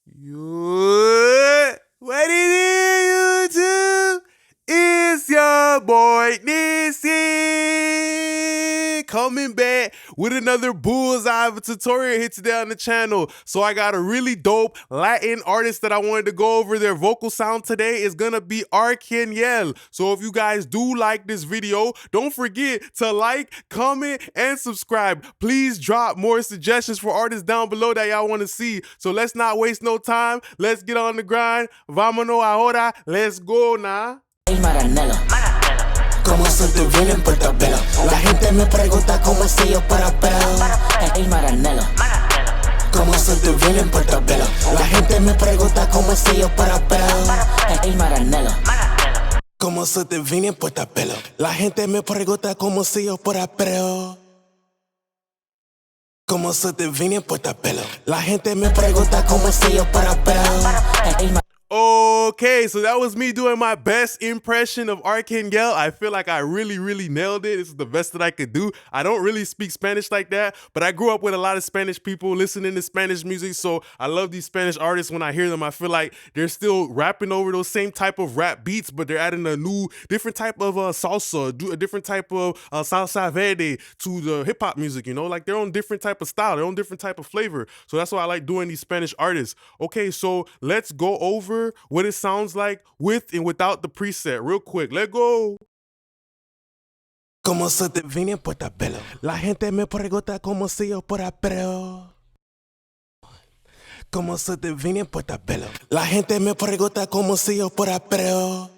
Yo, what it is, YouTube? It's your boy Nisi coming back with another bullseye of a tutorial here today on the channel. So I got a really dope Latin artist that I wanted to go over their vocal sound today. Is gonna be Arcangel. So if you guys do like this video, don't forget to like, comment, and subscribe. Please drop more suggestions for artists down below that y'all want to see. So let's not waste no time. Let's get on the grind. Vámonos ahora. Let's go now. Como se te viene en PortoBello. La gente me pregunta cómo sé yo PortoBello. Ey, Maranelo. Como se te viene en PortoBello. La gente me pregunta cómo sé yo PortoBello. Ey, Maranelo. Como se te viene en PortoBello. La gente me pregunta cómo sé yo PortoBello. Como se te viene en PortoBello. La gente me pregunta cómo sé yo PortoBello. Ey, Okay, so that was me doing my best impression of Arcangel. I feel like I really nailed it. This is the best that I could do. I don't really speak Spanish like that, but I grew up with a lot of Spanish people listening to Spanish music, so I love these Spanish artists. When I hear them, I feel like they're still rapping over those same type of rap beats, but they're adding a new, different type of salsa, a different type of salsa verde to the hip-hop music, you know? Like their own different type of style, their own different type of flavor. So that's why I like doing these Spanish artists. Okay, so let's go over what it sounds like with and without the preset real quick. Let's go. como se te viene en PortoBello. La gente me pregunta cómo sé yo PortoBello. Como se te viene en PortoBello. La gente me pregunta cómo sé yo PortoBello.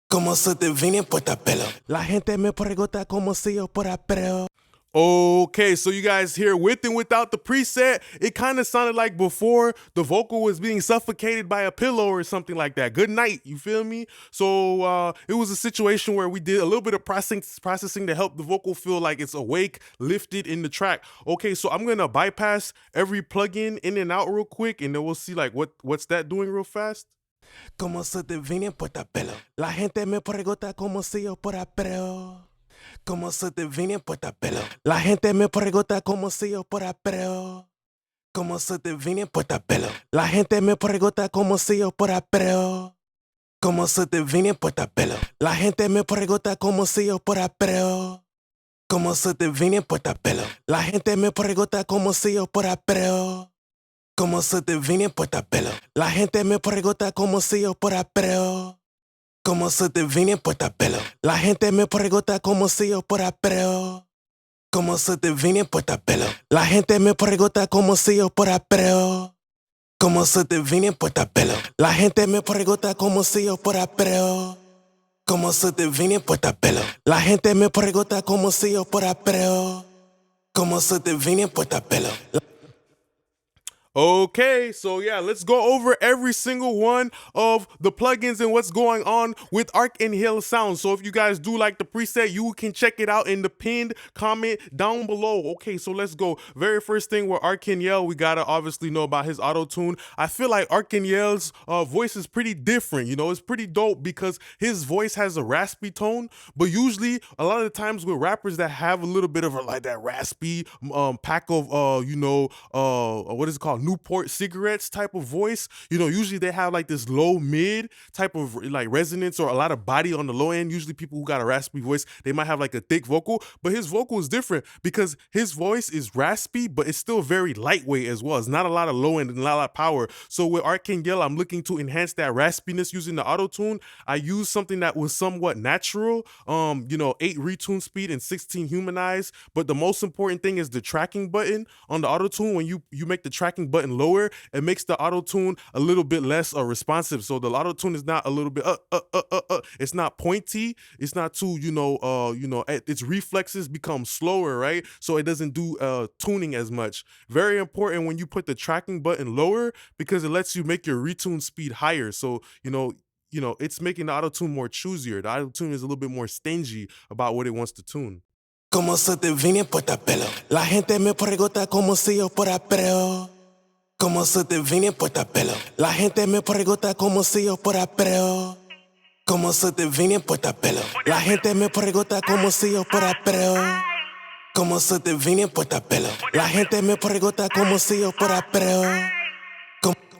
Como se te viene en PortoBello. La gente me pregunta cómo sé yo PortoBello. Okay, so you guys hear with and without the preset, it kind of sounded like before the vocal was being suffocated by a pillow or something like that. Good night, you feel me? So it was a situation where we did a little bit of processing to help the vocal feel like it's awake, lifted in the track. Okay, so I'm gonna bypass every plugin in and out real quick, and then we'll see like what's that doing real fast. Como se te viene en PortoBello. La gente me pregunta cómo sé yo PortoBello. Como se te viene en PortoBello. La gente me pregunta cómo sé yo PortoBello. Como se te viene en PortoBello. La gente me pregunta cómo sé yo PortoBello. Como se te viene en PortoBello. La gente me pregunta cómo sé yo PortoBello. Como se te viene en PortoBello. La gente me pregunta cómo sé yo PortoBello. Como se te viene en PortoBello. La gente me pregunta cómo sé yo PortoBello. Como se te viene en PortoBello. La gente me pregunta cómo sé yo PortoBello. Como se te viene en PortoBello. La gente me pregunta cómo sé yo PortoBello. Como se te viene en PortoBello. La gente me pregunta cómo sé yo PortoBello. Como se te viene en PortoBello. La gente me pregunta cómo sé yo PortoBello. Como se te viene en PortoBello. Okay, so yeah, let's go over every single one of the plugins and what's going on with Arcangel sound. So if you guys do like the preset, you can check it out in the pinned comment down below. Okay, so let's go. Very first thing with Arcangel, we gotta obviously know about his auto-tune. I feel like Arcangel's voice is pretty different, you know, it's pretty dope because his voice has a raspy tone, but usually a lot of the times with rappers that have a little bit of like that raspy pack of what is it called, Newport cigarettes type of voice, you know, usually they have like this low mid type of like resonance or a lot of body on the low end. Usually people who got a raspy voice, they might have like a thick vocal, but his vocal is different because his voice is raspy, but it's still very lightweight as well. It's not a lot of low end and not a lot of power. So with Arcangel, I'm looking to enhance that raspiness using the auto tune. I used something that was somewhat natural, 8 retune speed and 16 humanize, but the most important thing is the tracking button on the auto tune. When you make the tracking button lower, it makes the auto tune a little bit less responsive. So the auto tune is not a little bit it's not pointy, it's not too its reflexes become slower, right? So it doesn't do tuning as much. Very important when you put the tracking button lower because it lets you make your retune speed higher. So it's making the auto tune more choosier. The auto tune is a little bit more stingy about what it wants to tune. Como se te viene en PortoBello. La gente me pregunta cómo sé yo PortoBello. Como se te viene en PortoBello. La gente me pregunta cómo sé yo PortoBello. Como se te viene en PortoBello. La gente me pregunta cómo sé yo PortoBello. Como se te viene en PortoBello. La gente me pregunta cómo sé yo PortoBello.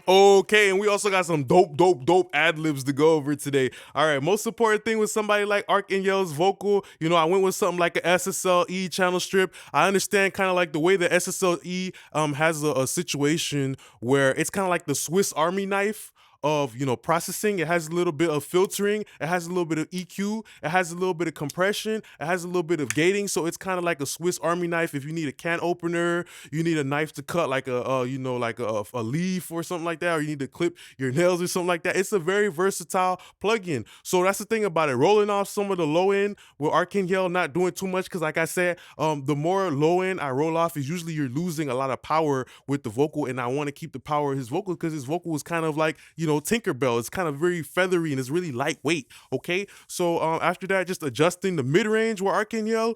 Okay, and we also got some dope ad-libs to go over today. All right, most important thing with somebody like Arcangel's vocal, I went with something like a SSLE channel strip. I understand kind of like the way the SSLE has a situation where it's kind of like the Swiss Army knife of processing. It has a little bit of filtering, it has a little bit of EQ, it has a little bit of compression, it has a little bit of gating. So it's kind of like a Swiss Army knife. If you need a can opener, you need a knife to cut like a leaf or something like that, or you need to clip your nails or something like that. It's a very versatile plugin. So that's the thing about it. Rolling off some of the low end with Arcangel, not doing too much, because like I said, the more low end I roll off is usually you're losing a lot of power with the vocal, and I want to keep the power of his vocal because his vocal is kind of like Tinkerbell. It's kind of very feathery and it's really lightweight. Okay, so after that, just adjusting the mid range with Arcangel,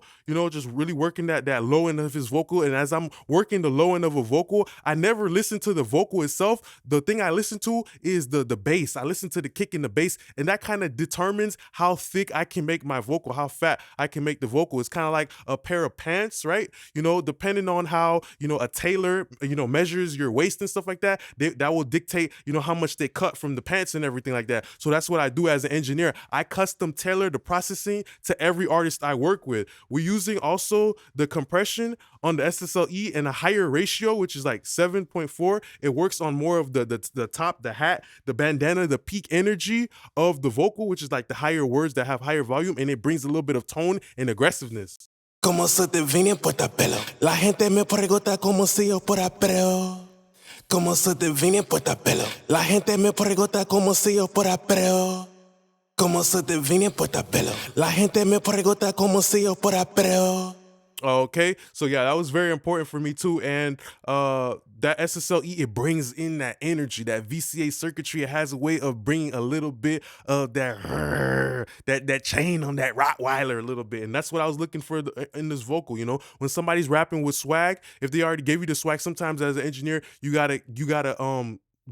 just really working that low end of his vocal. And as I'm working the low end of a vocal, I never listen to the vocal itself. The thing I listen to is the bass. I listen to the kick in the bass, and that kind of determines how thick I can make my vocal, how fat I can make the vocal. It's kind of like a pair of pants, right? Depending on how a tailor measures your waist and stuff like that, that will dictate how much they cut from the pants and everything like that. So that's what I do as an engineer. I custom tailor the processing to every artist I work with. We're using also the compression on the SSLE and a higher ratio, which is like 7.4. It works on more of the top, the hat, the bandana, the peak energy of the vocal, which is like the higher words that have higher volume, and it brings a little bit of tone and aggressiveness. Como se te vine en PortoBello. La gente me pregunta como si yo fuera preo. Como se te vine en PortoBello. La gente me pregunta como si yo fuera preo. Como se te vine en PortoBello. La gente me pregunta como si yo fuera preo. Okay, so yeah, that was very important for me too. And that SSLE, it brings in that energy, that VCA circuitry. It has a way of bringing a little bit of that chain on that Rottweiler a little bit, and that's what I was looking for in this vocal. When somebody's rapping with swag, if they already gave you the swag, sometimes as an engineer, you gotta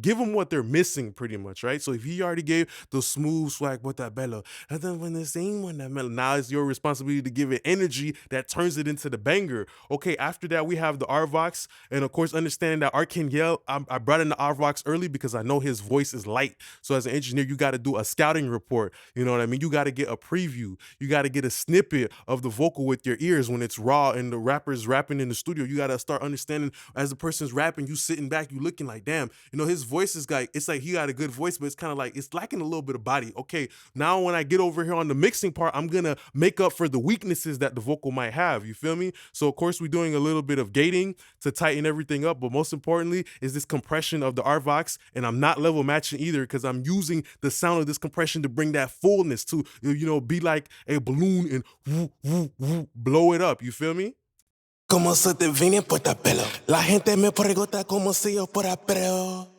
give them what they're missing, pretty much, right? So if he already gave the smooth swag PortoBello, and then when the same one that mellow, now it's your responsibility to give it energy that turns it into the banger. Okay, after that we have the Arvox, and of course understanding that Arcangel, I brought in the Arvox early because I know his voice is light. So as an engineer, you got to do a scouting report. You know what I mean? You got to get a preview. You got to get a snippet of the vocal with your ears when it's raw and the rapper's rapping in the studio. You got to start understanding as the person's rapping, you sitting back, you looking like, damn, his voice is like, it's like he got a good voice, but it's kind of like it's lacking a little bit of body. Okay, now when I get over here on the mixing part, I'm gonna make up for the weaknesses that the vocal might have. You feel me? So of course we're doing a little bit of gating to tighten everything up, but most importantly is this compression of the Arvox, and I'm not level matching either because I'm using the sound of this compression to bring that fullness to be like a balloon and woo, woo, woo, blow it up. You feel me? Como se te vine en PortoBello. La gente me pregunta como si yo fuera preo.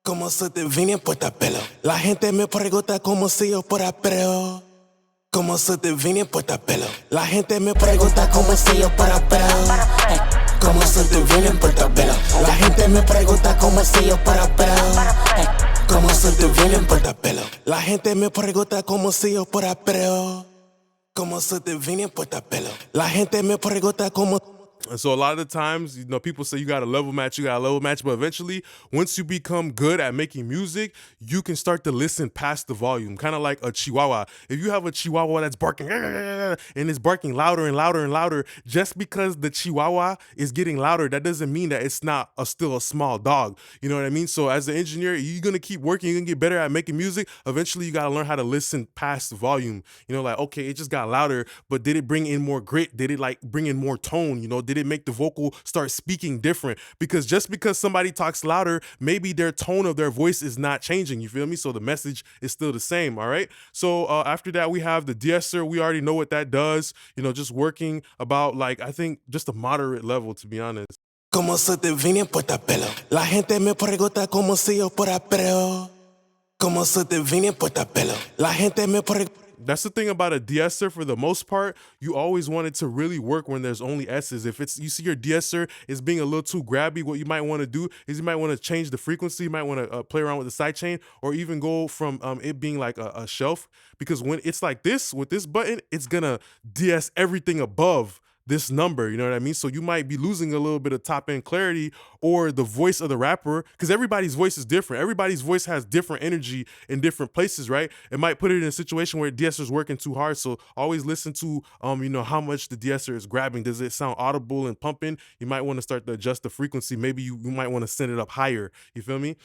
Como se te vine en PortoBello. La gente me pregunta como si yo fuera preo. Como se te vine en PortoBello. La gente me pregunta como si yo fuera preo. Como se te vine en PortoBello. La gente me pregunta como si yo fuera preo. Como se te vine en PortoBello. La gente me pregunta como si yo fuera preo. Como se te vine en PortoBello. La gente me pregunta como. And so a lot of the times, people say you got to level match, but eventually, once you become good at making music, you can start to listen past the volume, kind of like a Chihuahua. If you have a Chihuahua that's barking and it's barking louder and louder and louder, just because the Chihuahua is getting louder, that doesn't mean that it's not still a small dog. You know what I mean? So as an engineer, you're going to keep working, you're going to get better at making music. Eventually, you got to learn how to listen past the volume. Like, okay, it just got louder, but did it bring in more grit? Did it like bring in more tone? Did it make the vocal start speaking different? Because just because somebody talks louder, maybe their tone of their voice is not changing. You feel me? So the message is still the same. All right. So after that, we have the de-esser. We already know what that does. Just working about like, I think just a moderate level, to be honest. Como se te vine en PortoBello. La gente me pregunta como si yo fuera preo. Como se te vine en PortoBello. La gente me pregunta. That's the thing about a de-esser. For the most part, you always want it to really work when there's only S's. If you see your de-esser is being a little too grabby, what you might want to do is you might want to change the frequency. You might want to play around with the sidechain, or even go from it being like a shelf. Because when it's like this with this button, it's gonna de-ess everything above this number, you know what I mean? So you might be losing a little bit of top end clarity or the voice of the rapper, because everybody's voice is different. Everybody's voice has different energy in different places, right? It might put it in a situation where de-esser is working too hard. So always listen to how much the de-esser is grabbing. Does it sound audible and pumping? You might want to start to adjust the frequency. Maybe you might want to send it up higher. You feel me?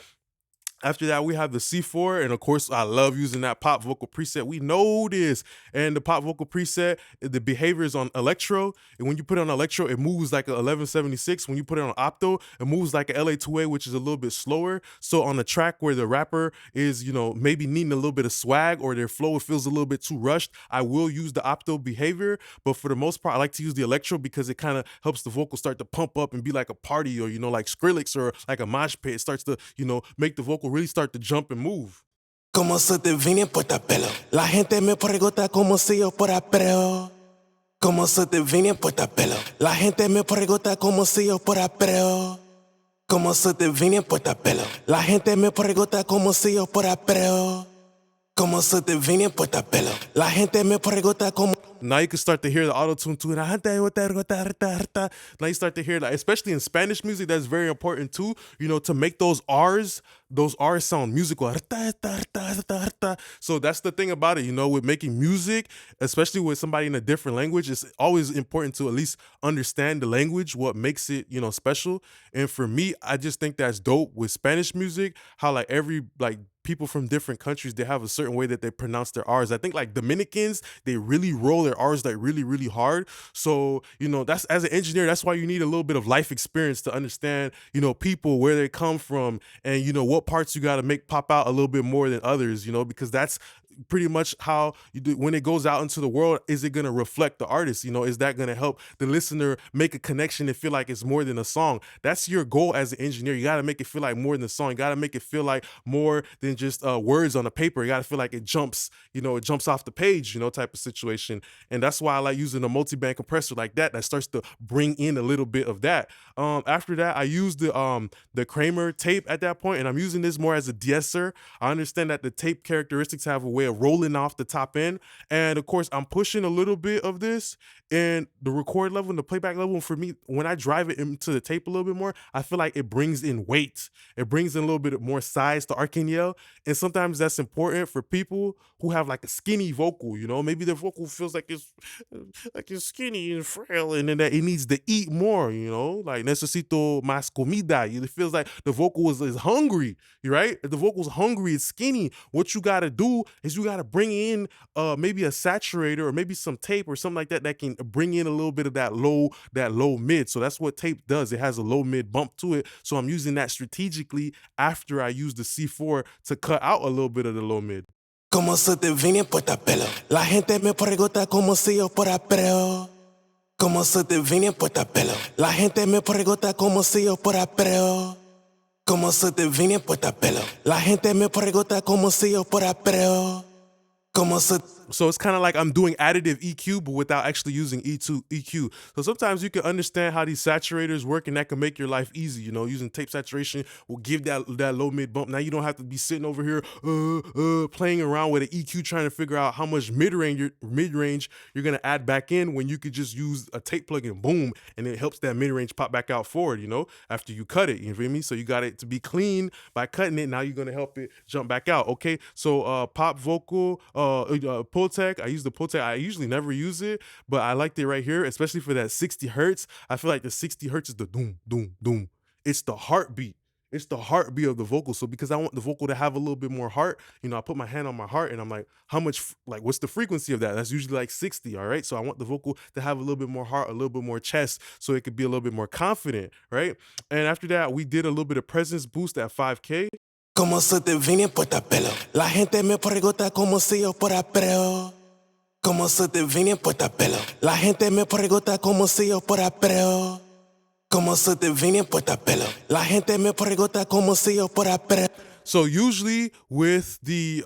After that, we have the C4, and of course, I love using that pop vocal preset. We know this, and the pop vocal preset, the behavior is on electro, and when you put it on electro, it moves like a 1176. When you put it on opto, it moves like a LA2A, which is a little bit slower. So on a track where the rapper is, maybe needing a little bit of swag or their flow feels a little bit too rushed, I will use the opto behavior. But for the most part, I like to use the electro because it kind of helps the vocal start to pump up and be like a party, or like Skrillex or like a mosh pit. It starts to, make the vocal really start to jump and move. Como se te vine en PortoBello. La gente me pregunta como si yo fuera preo. Como se te vine en PortoBello. La gente me pregunta como si yo fuera preo. Como se te vine en PortoBello. La gente me pregunta como si yo fuera preo. Como se te vine en PortoBello. La gente me pregunta como. Now you can start to hear the auto-tune too. Now you start to hear that, especially in Spanish music, that's very important too, to make those R's sound musical. So that's the thing about it, with making music, especially with somebody in a different language, it's always important to at least understand the language, what makes it, special. And for me, I just think that's dope with Spanish music, how like people from different countries, they have a certain way that they pronounce their R's. I think like Dominicans, they really roll their R's like really, really hard. So, that's, as an engineer, that's why you need a little bit of life experience to understand, people, where they come from, and, what parts you got to make pop out a little bit more than others, because that's pretty much how you do when it goes out into the world. Is it going to reflect the artist? Is that going to help the listener make a connection and feel like it's more than a song? That's your goal as an engineer. You got to make it feel like more than a song. You got to make it feel like more than just words on a paper. You got to feel like it jumps, it jumps off the page, type of situation. And that's why I like using a multi-band compressor like that starts to bring in a little bit of that. After that, I use the Kramer tape at that point, and I'm using this more as a de-esser. I understand that the tape characteristics have a way of rolling off the top end, and of course I'm pushing a little bit of this, and the record level and the playback level, for me, when I drive it into the tape a little bit more, I feel like it brings in weight. It brings in a little bit more size to Arcangel, and sometimes that's important for people who have like a skinny vocal, maybe their vocal feels like it's skinny and frail, and then that it needs to eat more, like necesito más comida. It feels like the vocal is hungry, right? If the vocal's hungry, it's skinny. What you gotta do is you gotta bring in maybe a saturator or maybe some tape or something like that can bring in a little bit of that low mid. So that's what tape does. It has a low mid bump to it. So I'm using that strategically after I use the C4 to cut out a little bit of the low mid. Como se te vine en PortoBello. La gente me pregunta como si yo fuera preo. Como se te vine en PortoBello. La gente me pregunta como si yo fuera preo. Como se te vine en PortoBello. La gente me pregunta como si yo fuera preo. Como se. So it's kind of like I'm doing additive EQ, but without actually using EQ. So sometimes you can understand how these saturators work, and that can make your life easy. Using tape saturation will give that low mid bump. Now you don't have to be sitting over here playing around with an EQ trying to figure out how much mid range you're gonna add back in, when you could just use a tape plugin, boom, and it helps that mid range pop back out forward. After you cut it, you feel me? So you got it to be clean by cutting it. Now you're gonna help it jump back out. Okay, so pop vocal, Pultec. I use the Pultec. I usually never use it, but I liked it right here, especially for that 60 hertz. I feel like the 60 hertz is the doom, doom, doom. It's the heartbeat. It's the heartbeat of the vocal. So because I want the vocal to have a little bit more heart, I put my hand on my heart and I'm like, what's the frequency of that? That's usually like 60, all right? So I want the vocal to have a little bit more heart, a little bit more chest, so it could be a little bit more confident, right? And after that, we did a little bit of presence boost at 5K. Como se te vine en PortoBello. La gente me pregunta como si yo fuera preo. Como se te vine en PortoBello. La gente me pregunta como si yo fuera preo. Como se te vine en PortoBello. La gente me pregunta como si yo fuera preo. So usually with the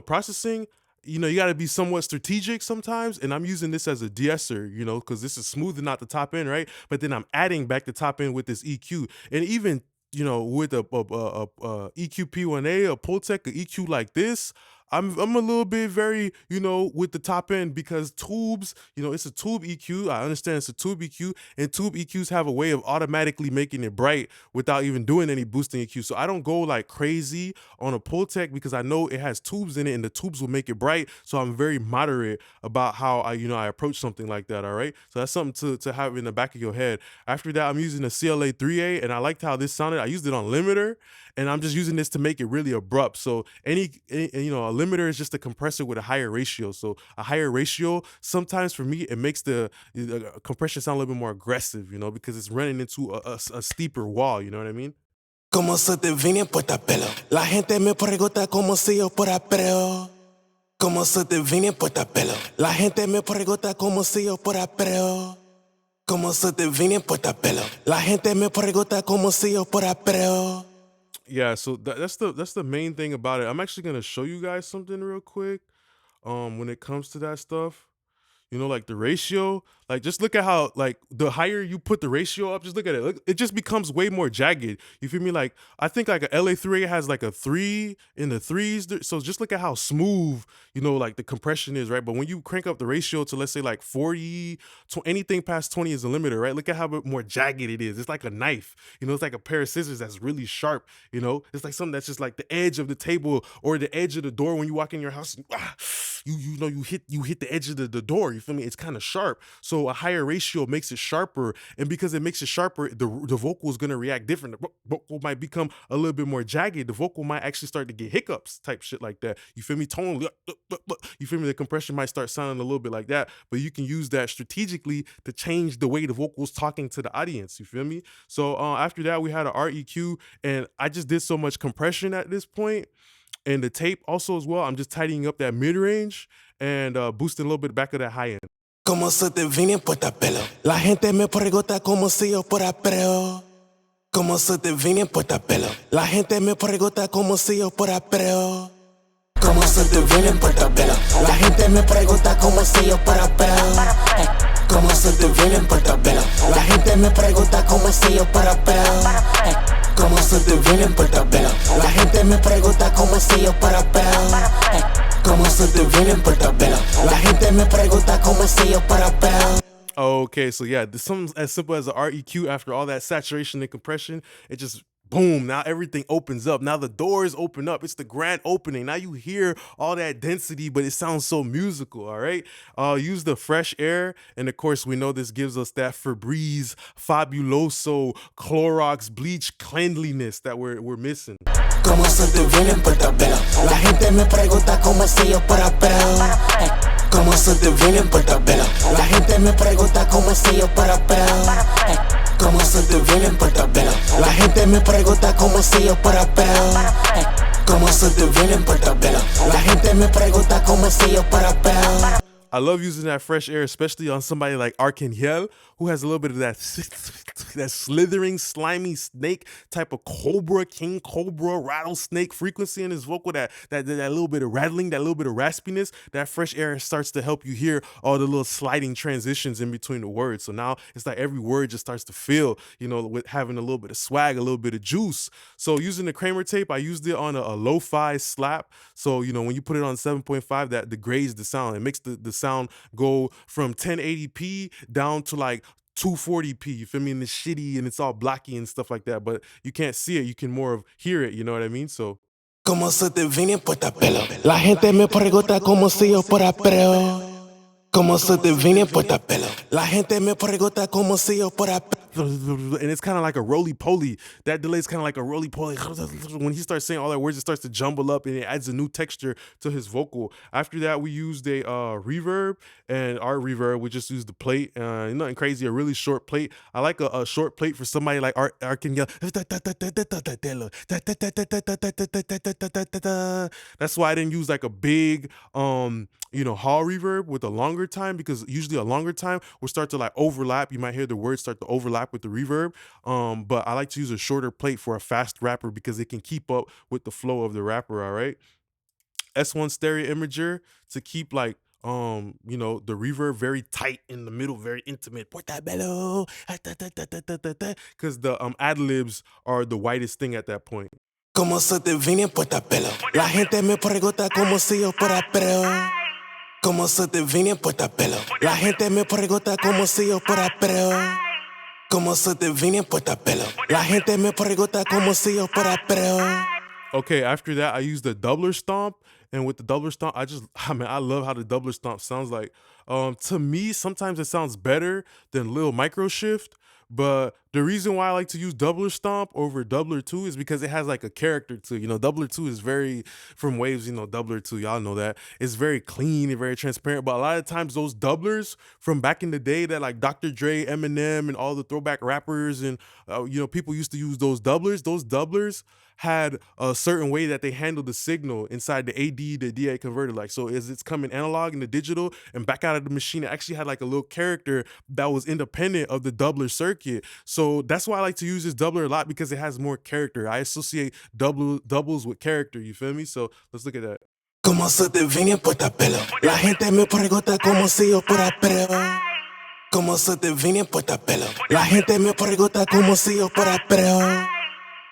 processing, you got to be somewhat strategic sometimes, and I'm using this as a de-esser, because this is smoothing out the top end, right? But then I'm adding back the top end with this EQ, and even with a EQ P1A, a Pultec, a EQ like this, I'm a little bit very, with the top end because tubes, it's a tube EQ. I understand it's a tube EQ, and tube EQs have a way of automatically making it bright without even doing any boosting EQ. So I don't go like crazy on a Pultec because I know it has tubes in it and the tubes will make it bright. So I'm very moderate about how I approach something like that. All right. So that's something to have in the back of your head. After that, I'm using a CLA 3A and I liked how this sounded. I used it on limiter and I'm just using this to make it really abrupt. So a limiter is just a compressor with a higher ratio. So a higher ratio, sometimes for me, it makes the compression sound a little bit more aggressive, because it's running into a steeper wall. You know what I mean? Como se te viene en PortoBello. La gente me pregunta como si yo fuera preo. Como se te viene en PortoBello. La gente me pregunta como si yo fuera preo. Como se te viene en PortoBello. La gente me pregunta como si yo fuera preo. Yeah, so that's the main thing about it. I'm actually gonna show you guys something real quick. When it comes to that stuff. Like the ratio, like just look at how like the higher you put the ratio up, just look at it. Look, it just becomes way more jagged. You feel me? Like I think like a LA3 has like a 3 in the threes. So just look at how smooth, like the compression is, right? But when you crank up the ratio to let's say like 40, anything past 20 is a limiter, right? Look at how more jagged it is. It's like a knife, it's like a pair of scissors that's really sharp, It's like something that's just like the edge of the table or the edge of the door when you walk in your house. You hit the edge of the door. You feel me? It's kind of sharp. So a higher ratio makes it sharper, and because it makes it sharper, the vocal is gonna react different. The vocal might become a little bit more jagged. The vocal might actually start to get hiccups, type shit like that. You feel me? Tonally, you feel me? The compression might start sounding a little bit like that, but you can use that strategically to change the way the vocal's talking to the audience. You feel me? So after that, we had an REQ, and I just did so much compression at this point. And the tape also as well, I'm just tidying up that mid-range and boosting a little bit back of that high end. Como se te viene en PortoBello. La gente me pregunta como si yo fuera preo. Como se te viene en PortoBello. La gente me pregunta como si yo fuera preo. Como se te viene en PortoBello. La gente me pregunta como si yo fuera preo. Como se te viene en PortoBello. La gente me pregunta como si yo fuera preo. Como se te viene en PortoBello. La gente me pregunta como si yo fuera preo. Como se te viene en PortoBello. La gente me pregunta como si yo fuera preo. Okay, so yeah, something as simple as a REQ after all that saturation and compression, it just boom, now everything opens up. Now the doors open up. It's the grand opening. Now you hear all that density, but it sounds so musical, all right? Use the fresh air, and of course, we know this gives us that Febreze, Fabuloso, Clorox, bleach cleanliness that we're missing. Como se te viene en PortoBello. La gente me pregunta como si yo fuera preo. Como se te viene en PortoBello. La gente me pregunta como si yo fuera preo. Como se te viene en PortoBello. La gente me pregunta como si yo fuera preo. Como se te viene en PortoBello. La gente me pregunta como si yo fuera preo. I love using that fresh air, especially on somebody like Arcangel, who has a little bit of that slithering, slimy snake type of cobra, king cobra, rattlesnake frequency in his vocal, that little bit of rattling, that little bit of raspiness. That fresh air starts to help you hear all the little sliding transitions in between the words. So now it's like every word just starts to feel, with having a little bit of swag, a little bit of juice. So using the Kramer tape, I used it on a lo-fi slap. So, when you put it on 7.5, that degrades the sound. It makes the sound go from 1080p down to like 240p. You feel me? And it's shitty and it's all blocky and stuff like that. But you can't see it. You can more of hear it. You know what I mean? So. Como se te viene en PortoBello. La gente me pregunta como si yo fuera preo. Como se te viene en PortoBello. La gente me pregunta como si yo fuera preo. And it's kind of like a roly-poly. That delay is kind of like a roly-poly. When he starts saying all that words, it starts to jumble up and it adds a new texture to his vocal. After that, we used a reverb, and our reverb, we just used the plate. Nothing crazy, a really short plate. I like a short plate for somebody like Arcangel. That's why I didn't use like a big, hall reverb with a longer time, because usually a longer time will start to like overlap. You might hear the words start to overlap with the reverb. But I like to use a shorter plate for a fast rapper because it can keep up with the flow of the rapper. All right. S1 stereo imager to keep like the reverb very tight in the middle, very intimate. PortoBello, because the ad libs are the whitest thing at that point. Como se te vine en PortoBello. La gente me pregunta como si yo fuera preo. Como se te vine en PortoBello. La gente me pregunta como si yo fuera preo. Como se te vine en PortoBello. La gente me pregunta como si yo fuera preo. Okay, after that, I used the doubler stomp, and with the doubler stomp, I love how the doubler stomp sounds like. To me, sometimes it sounds better than Lil Micro Shift, but the reason why I like to use doubler stomp over doubler 2 is because it has like a character to it. You know, doubler 2 is very, from Waves, you know, doubler 2, y'all know that. It's very clean and very transparent, but a lot of times those doublers from back in the day that like Dr. Dre, Eminem, and all the throwback rappers and, you know, people used to use those doublers had a certain way that they handle the signal inside the AD to DA converter. Like, so as it's coming analog and the digital and back out of the machine, it actually had like a little character that was independent of the doubler circuit. So that's why I like to use this doubler a lot, because it has more character. I associate doubles with character, you feel me? So let's look at that. Como se te vine en PortoBello. La gente me pregunta como si yo fuera preo. Como se te vine en PortoBello. La gente me pregunta como si yo fuera preo.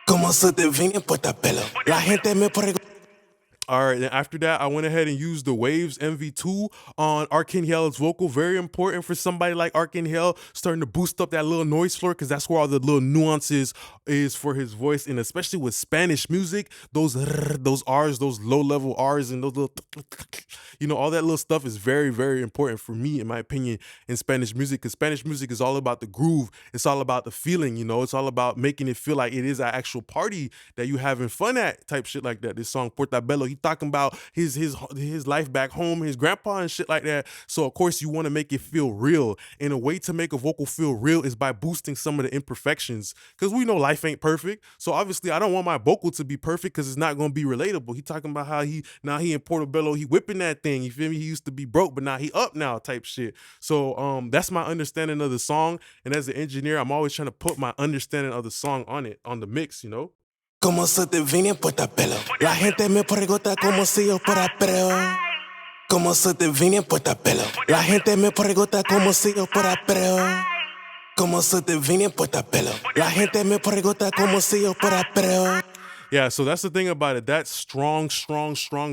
Como se te vine en PortoBello. La gente me pregunta. All right, then after that, I went ahead and used the Waves MV2 on Arcangel's vocal. Very important for somebody like Arcangel, starting to boost up that little noise floor, because that's where all the little nuances is for his voice. And especially with Spanish music, those R's, those low-level R's, and those little, you know, all that little stuff is very, very important for me, in my opinion, in Spanish music, because Spanish music is all about the groove. It's all about the feeling, you know. It's all about making it feel like it is an actual party that you having fun at, type shit like that. This song, PortoBello, he talking about his life back home, his grandpa and shit like that. So of course you want to make it feel real. And a way to make a vocal feel real is by boosting some of the imperfections, because we know life ain't perfect. So obviously I don't want my vocal to be perfect, because it's not going to be relatable. He talking about how he in PortoBello, he whipping that thing, you feel me? He used to be broke, but now he up now, type shit. So that's my understanding of the song. And as an engineer, I'm always trying to put my understanding of the song on it, on the mix, you know. Como se te vine en PortoBello. La gente me pregunta como si yo fuera preo. Como se te vine en PortoBello. La gente me pregunta como si yo fuera preo. Como se te vine en PortoBello. La gente me pregunta como si yo fuera preo. Yeah, so that's the thing about it. That strong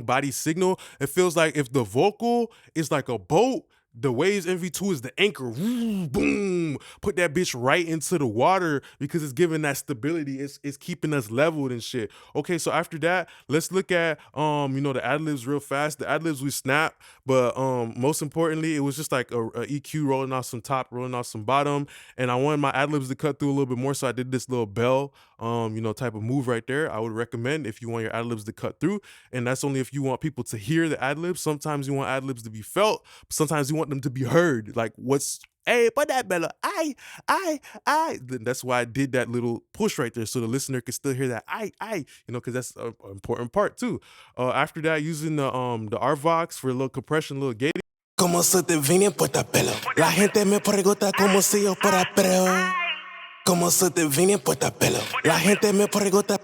body signal. It feels like if the vocal is like a boat, the Waves MV2 is the anchor. Woo, boom. Put that bitch right into the water, because it's giving that stability. It's keeping us leveled and shit. Okay, so after that, let's look at you know, the ad-libs real fast. The ad-libs we snap, but most importantly, it was just like a EQ rolling off some top, rolling off some bottom. And I wanted my ad-libs to cut through a little bit more, so I did this little bell you know, type of move right there. I would recommend if you want your ad-libs to cut through, and that's only if you want people to hear the ad-libs. Sometimes you want ad-libs to be felt, sometimes you want them to be heard. Like, what's, hey, PortoBello, I. That's why I did that little push right there, so the listener can still hear that I, you know, because that's an important part too. After that, using the RVox for a little compression, a little gating. Como se te vine en PortoBello. La gente me pregunta como si yo fuera preo. Como se te vine en PortoBello. La gente me pregunta.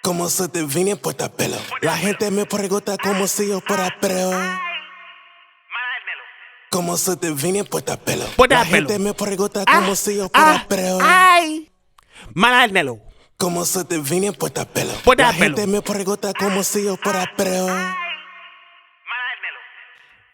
Como se te vine en PortoBello. La gente me pregunta como si yo fuera preo. Como se te vine en PortoBello. La gente me pregunta como si yo fuera preo. Ay, Malalmelo. Como se te vine en PortoBello. La gente me pregunta como si yo fuera preo.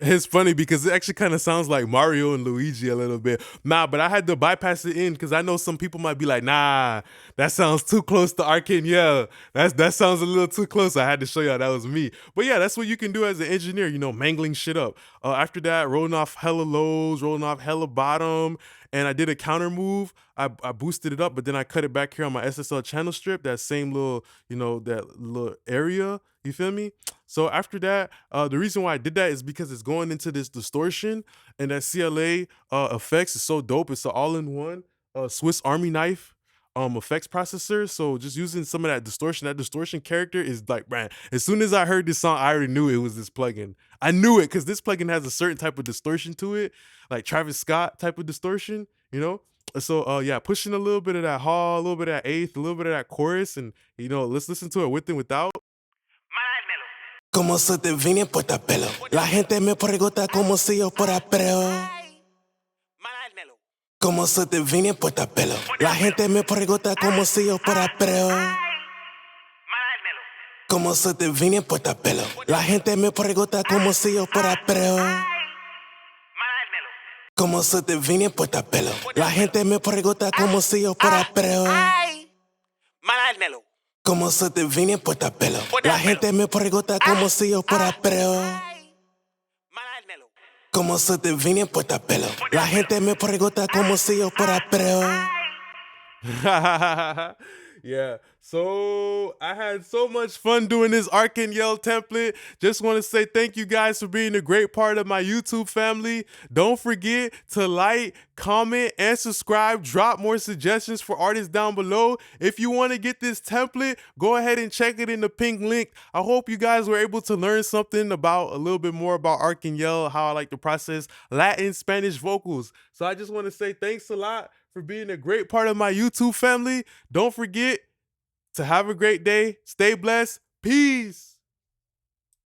It's funny because it actually kind of sounds like Mario and Luigi a little bit. Nah, but I had to bypass it in because I know some people might be like, nah, that sounds too close to Arcangel. That sounds a little too close. I had to show y'all that was me. But yeah, that's what you can do as an engineer, you know, mangling shit up. After that, rolling off hella lows, rolling off hella bottom, and I did a counter move. I boosted it up, but then I cut it back here on my SSL channel strip, that same little, you know, that little area. You feel me? So after that, the reason why I did that is because it's going into this distortion, and that CLA effects is so dope. It's an all-in-one Swiss Army knife effects processor. So just using some of that distortion character is like, man, as soon as I heard this song, I already knew it was this plugin. I knew it because this plugin has a certain type of distortion to it, like Travis Scott type of distortion, you know? So yeah, pushing a little bit of that hall, a little bit of that eighth, a little bit of that chorus, and you know, let's listen to it with and without. Como se te vine en PortoBello. La gente me pregunta como si yo fuera preo. Como se te vine en PortoBello. La gente me pregunta como si yo fuera preo. Como se te vine en PortoBello. La gente me pregunta como si yo fuera preo. Como se te vine en PortoBello. La gente me pregunta como si yo fuera preo. Manármelo. Como se te vine en PortoBello. La gente me pregunta como si yo fuera preo. Manármelo. Como se te vine en PortoBello. La gente me pregunta como si yo fuera preo. Yeah, so I had so much fun doing this Arcangel template. Just want to say thank you guys for being a great part of my YouTube family. Don't forget to like, comment, and subscribe. Drop more suggestions for artists down below. If you want to get this template, go ahead and check it in the pink link. I hope you guys were able to learn something about a little bit more about Arcangel, how I like to process Latin, Spanish vocals. So I just want to say thanks a lot for being a great part of my YouTube family. Don't forget to have a great day. Stay blessed. Peace.